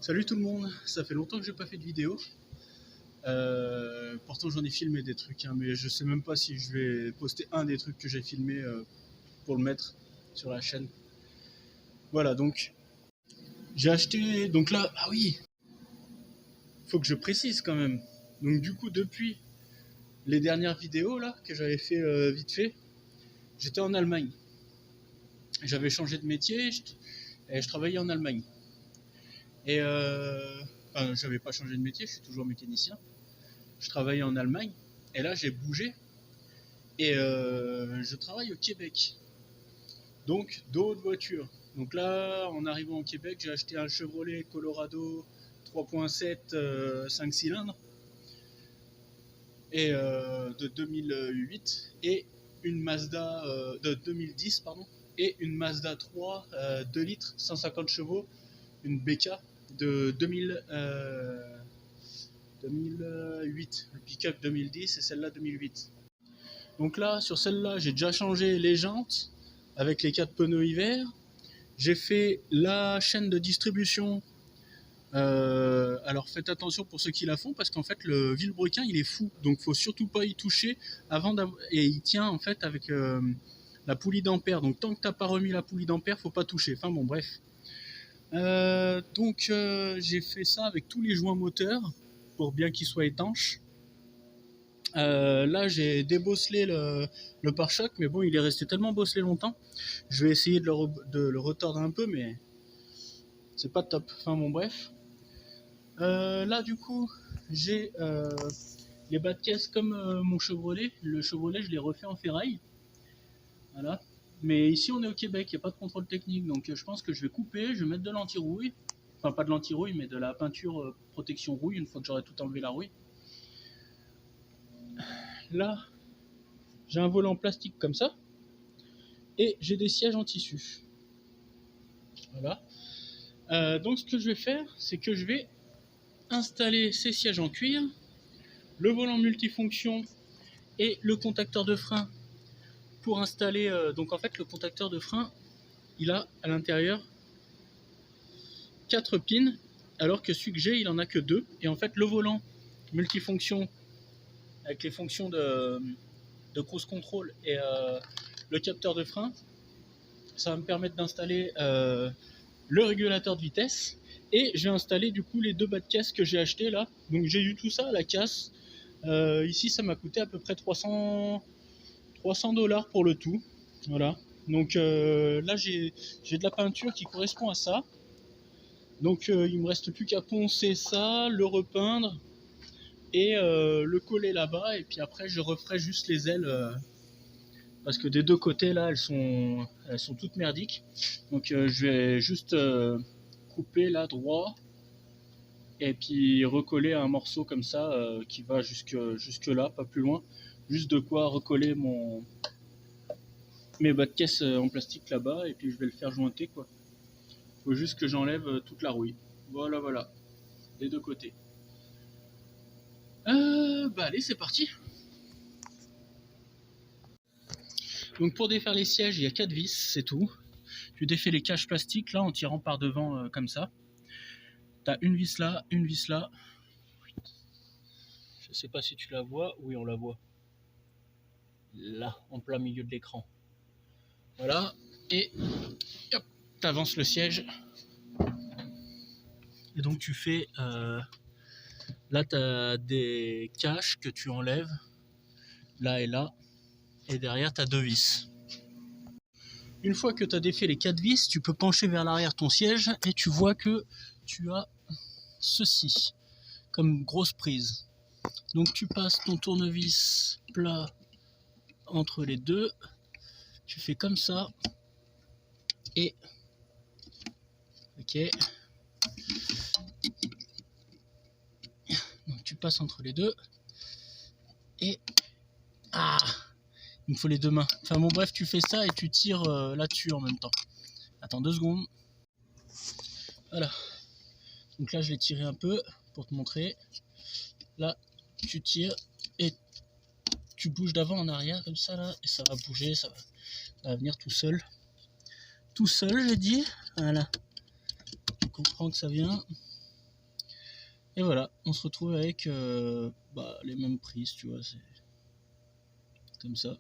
Salut tout le monde, ça fait longtemps que j'ai pas fait de vidéo. Pourtant j'en ai filmé des trucs, hein, mais je sais même pas si je vais poster un des trucs que j'ai filmé pour le mettre sur la chaîne. Voilà, donc j'ai acheté, donc là, ah oui, faut que je précise quand même. Donc du coup depuis les dernières vidéos là que j'avais fait vite fait, j'étais en Allemagne. J'avais changé de métier et je travaillais en Allemagne. Et enfin, j'avais pas changé de métier, je suis toujours mécanicien. Je travaillais en Allemagne et là j'ai bougé et je travaille au Québec. Donc d'autres voitures. Donc là, en arrivant au Québec, j'ai acheté un Chevrolet Colorado 3.7 5 cylindres et de 2008 et une Mazda de 2010 pardon et une Mazda 3 2 litres 150 chevaux, une BK de 2008, le pick-up 2010 et celle-là 2008. Donc là, sur celle-là, j'ai déjà changé les jantes avec les 4 pneus hiver. J'ai fait la chaîne de distribution. Alors faites attention pour ceux qui la font parce qu'en fait le vilebrequin il est fou, donc faut surtout pas y toucher avant et il tient en fait avec la poulie d'ampère. Donc tant que t'as pas remis la poulie d'ampère, faut pas toucher. Enfin bon bref. Donc j'ai fait ça avec tous les joints moteurs pour bien qu'ils soient étanches. Là j'ai débosselé le pare-choc, mais bon il est resté tellement bosselé longtemps. Je vais essayer de le retordre un peu, mais c'est pas top. Enfin bon bref. Là du coup j'ai les bas de caisse comme mon Chevrolet. Le Chevrolet je l'ai refait en ferraille. Voilà. Mais ici on est au Québec, il n'y a pas de contrôle technique, donc je pense que je vais couper, je vais mettre de l'anti-rouille. Enfin pas de l'anti-rouille mais de la peinture protection rouille une fois que j'aurai tout enlevé la rouille. Là j'ai un volant plastique comme ça et j'ai des sièges en tissu. Voilà. Donc ce que je vais faire, c'est que je vais installer ces sièges en cuir, le volant multifonction et le contacteur de frein pour installer. Donc en fait le contacteur de frein, il a à l'intérieur 4 pins, alors que celui que j'ai, il en a que 2. Et en fait le volant multifonction avec les fonctions de cruise control et le capteur de frein, ça va me permettre d'installer le régulateur de vitesse. Et j'ai installé du coup les 2 bas de caisse que j'ai acheté là. Donc j'ai eu tout ça à la casse. Ici ça m'a coûté à peu près 300 $ pour le tout. Voilà. Donc là j'ai de la peinture qui correspond à ça. Donc il me reste plus qu'à poncer ça, le repeindre et le coller là-bas. Et puis après je referai juste les ailes parce que des deux côtés là elles sont toutes merdiques. Donc je vais juste couper là droit et puis recoller un morceau comme ça qui va jusque là, pas plus loin. Juste de quoi recoller mes bas de caisse en plastique là-bas et puis je vais le faire jointer quoi. Faut juste que j'enlève toute la rouille. Voilà, des deux côtés. Bah allez, c'est parti. Donc pour défaire les sièges, il y a 4 vis, c'est tout. Tu défais les caches plastiques là en tirant par devant comme ça. T'as une vis là, une vis là. Je sais pas si tu la vois. Oui, on la voit. Là, en plein milieu de l'écran. Voilà. Et hop, t'avances le siège. Et donc tu fais... là, t'as des caches que tu enlèves. Là et là. Et derrière, t'as 2 vis. Une fois que tu as défait les 4 vis, tu peux pencher vers l'arrière ton siège et tu vois que tu as ceci comme grosse prise. Donc tu passes ton tournevis plat entre les deux, tu fais comme ça et ok. Donc tu passes entre les deux et il me faut les 2 mains. Enfin bon bref, tu fais ça et tu tires là-dessus en même temps. Attends 2 secondes. Voilà. Donc là je l'ai tiré un peu pour te montrer. Là tu tires et tu bouges d'avant en arrière comme ça là et ça va bouger, ça va venir tout seul. Tout seul j'ai dit. Voilà. Tu comprends que ça vient. Et voilà, on se retrouve avec les mêmes prises, tu vois, c'est comme ça.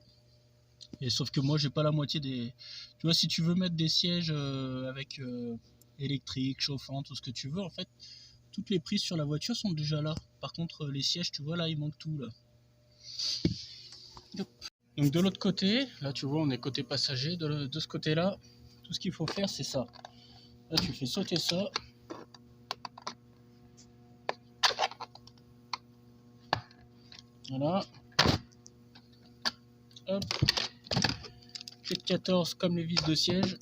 Et sauf que moi j'ai pas la moitié des... Tu vois, si tu veux mettre des sièges avec électrique, chauffant, tout ce que tu veux, en fait, toutes les prises sur la voiture sont déjà là. Par contre, les sièges, tu vois, là, il manque tout, là. Donc de l'autre côté, là tu vois, on est côté passager, de ce côté-là, tout ce qu'il faut faire, c'est ça. Là, tu fais sauter ça. Voilà. Hop. Clé de 14 comme les vis de siège.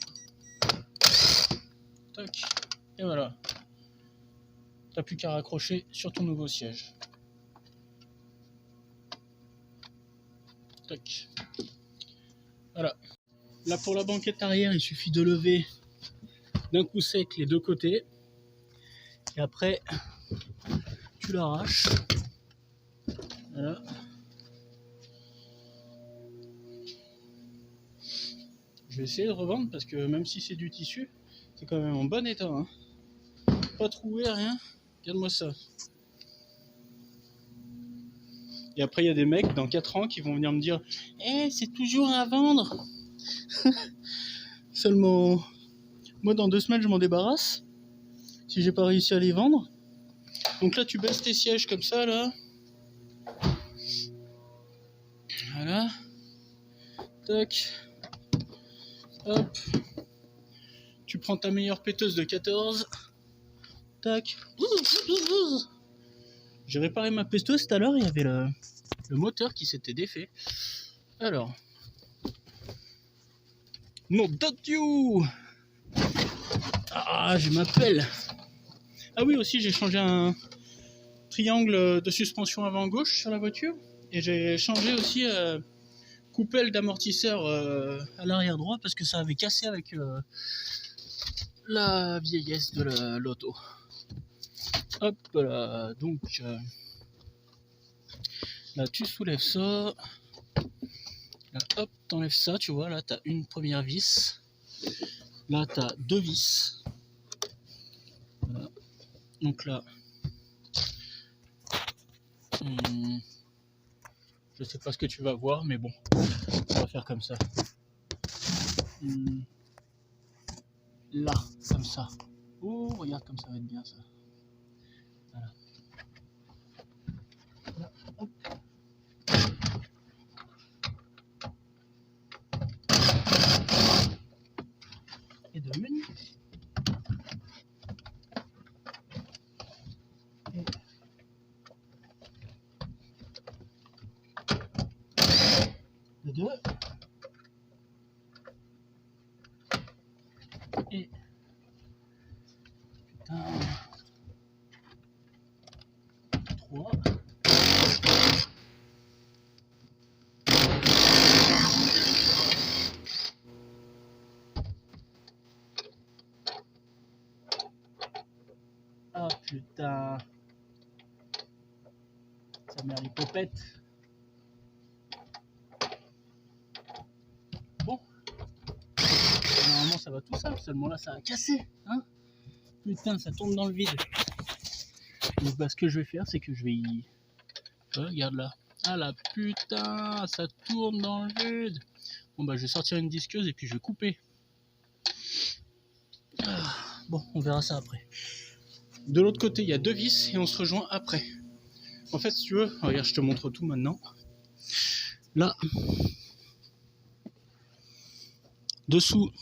Tac. Et voilà. T'as plus qu'à raccrocher sur ton nouveau siège. Tac. Voilà. Là pour la banquette arrière, il suffit de lever d'un coup sec les deux côtés. Et après, tu l'arraches. Voilà. Je vais essayer de revendre parce que même si c'est du tissu, c'est quand même en bon état. Hein. Pas troué, rien. Regarde-moi ça. Et après, il y a des mecs dans 4 ans qui vont venir me dire « c'est toujours à vendre !» Seulement, moi, dans 2 semaines, je m'en débarrasse. Si j'ai pas réussi à les vendre. Donc là, tu baisses tes sièges comme ça, là. Voilà. Tac. Hop. Tu prends ta meilleure péteuse de 14. Tac. J'ai réparé ma péteuse tout à l'heure, il y avait le moteur qui s'était défait. Alors. Non, don't you. Ah, je m'appelle. Ah oui, aussi, j'ai changé un triangle de suspension avant gauche sur la voiture. Et j'ai changé aussi coupelle d'amortisseur à l'arrière droit parce que ça avait cassé avec la vieillesse de l'auto. Hop là, donc là tu soulèves ça. Là, hop, t'enlèves ça, tu vois, là t'as une première vis. Là t'as 2 vis. Voilà. Donc là, je sais pas ce que tu vas voir, mais bon, on va faire comme ça. Là, comme ça. Oh, regarde comme ça va être bien ça. Voilà. Là, hop. Et de une. Et de deux. Et putain. 3. Ah putain. Sa mère l'hypopète. Bon. Normalement ça va tout seul, seulement là ça a cassé. Hein, putain, ça tourne dans le vide. Donc bah, ce que je vais faire, c'est que je vais y... regarde là. Ah la putain, ça tourne dans le vide. Bon bah je vais sortir une disqueuse et puis je vais couper. Ah, bon, on verra ça après. De l'autre côté, il y a 2 vis et on se rejoint après. En fait, si tu veux, regarde, je te montre tout maintenant. Là, dessous,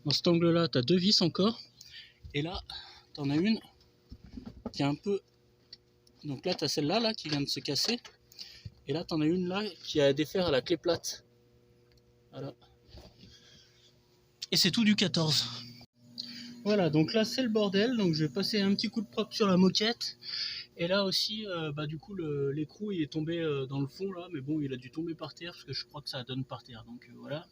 dans cet angle-là, tu as 2 vis encore. Et là, tu en as une qui est un peu... Donc là, tu as celle-là là, qui vient de se casser. Et là, tu en as une là qui a à défaire à la clé plate. Voilà. Et c'est tout du 14. Voilà, donc là, c'est le bordel. Donc je vais passer un petit coup de propre sur la moquette. Et là aussi, du coup, l'écrou il est tombé dans le fond là. Mais bon, il a dû tomber par terre parce que je crois que ça donne par terre. Donc voilà.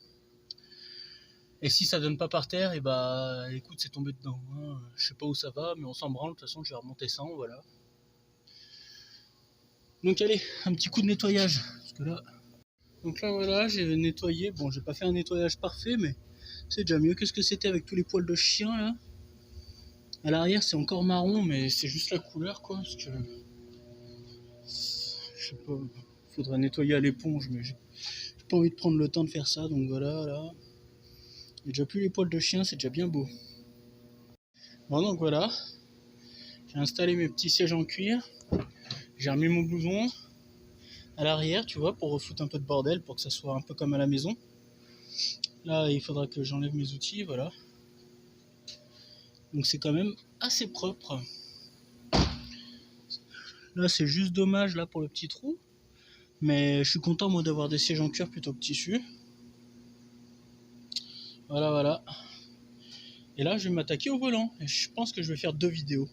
Et si ça donne pas par terre, et bah écoute, c'est tombé dedans. Hein. Je sais pas où ça va, mais on s'en branle. De toute façon, je vais remonter ça, voilà. Donc allez, un petit coup de nettoyage. Parce que là... Donc là, voilà, j'ai nettoyé. Bon, j'ai pas fait un nettoyage parfait, mais c'est déjà mieux que ce que c'était avec tous les poils de chien, là. À l'arrière c'est encore marron, mais c'est juste la couleur quoi, parce que je sais pas, faudrait nettoyer à l'éponge, mais j'ai pas envie de prendre le temps de faire ça, donc voilà, là. Il y a déjà plus les poils de chien, c'est déjà bien beau. Bon donc voilà, j'ai installé mes petits sièges en cuir, j'ai remis mon blouson à l'arrière, tu vois, pour refoutre un peu de bordel, pour que ça soit un peu comme à la maison. Là, il faudra que j'enlève mes outils, voilà. Donc c'est quand même assez propre. Là, c'est juste dommage là pour le petit trou. Mais je suis content moi d'avoir des sièges en cuir plutôt que tissu. Voilà, voilà. Et là, je vais m'attaquer au volant. Et je pense que je vais faire 2 vidéos.